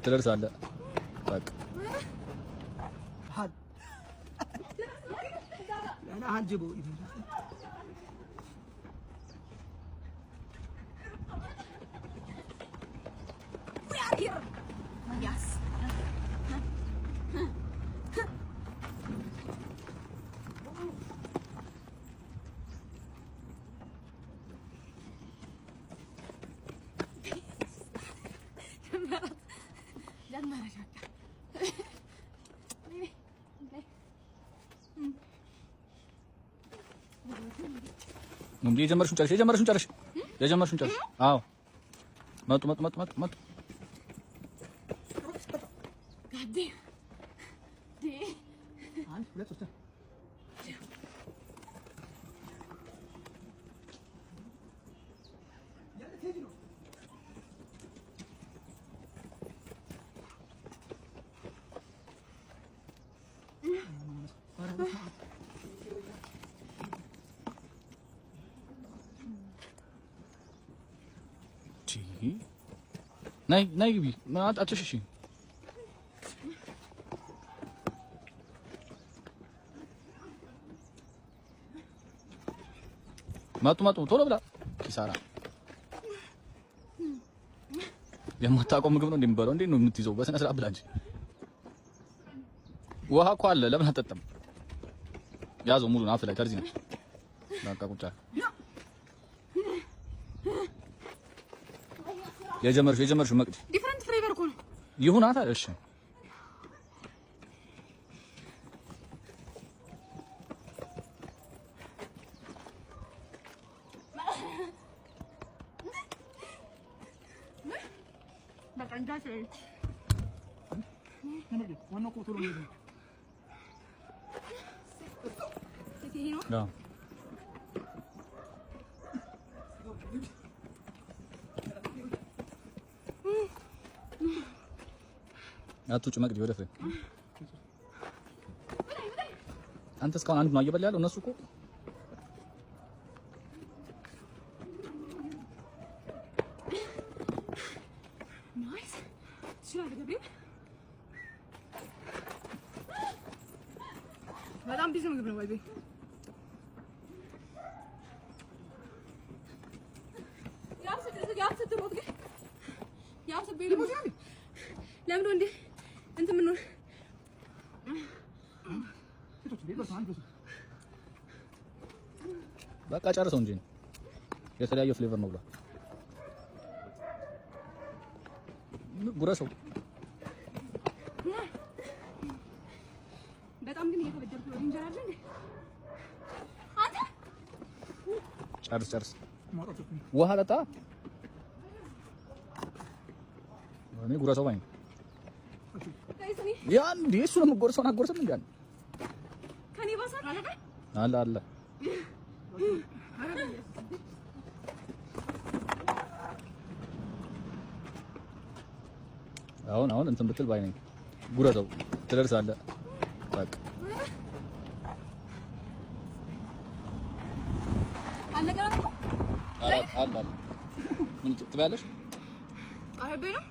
ትደርሳለህ። በቃ انا هنجيبه እንዴ የጀመርሽውን ጨርሽ። አዎ መጡ ናይ ግቢ አትሽሺ መጡ ቶሎ ብላ ኪሳራ የማታውቀው ምግብ ነው እንደምበለው እንዴ ነው የምትይዘው? በስነ ስርዓት ብላ እንጂ ውሃ እኮ አለ ለምን አትጠጣም? ያዘው ሙሉን አፍ ላይ ተርዚ ነው በቃ ቁጫ የጀመርሽው መቅዲ ዲፈረንት ፍሌቨር እኮ ነው ይሁን አታ እሺ በቃ እንዳትለኝ ዋናው እኮ ቶሎ ነው አትውጭ መቅዲ ወደ ፍሬ አንተ እስካሁን አንድ ነው እየበላ ያለው እነሱ እኮ ናይስ ሲራል ገብሬ በጣም ቢዚ ምግብ ነው ባይቤ ለምን እንዴ እንት ምን ነው በቃ ጨርሰው እንጂ የተለያየ ፍሌቨር ነው ብላ ጉረሰው በጣም ግን እየተበደልኩ ነው እንጀራ አለ እንዴ አንተ ጨርስ ውሃ ጠጣ እኔ ጉረሰው ባይ ያን ዲሱ ነው የምትጎርሰውን አትጎርስም እንዴ ከኔ ባሳት አለ አሁን እንትን ብትል ባይ ነኝ ጉረሰው ትደርሳለህ በቃ አለ ምን ትበያለሽ? አረበይ ነው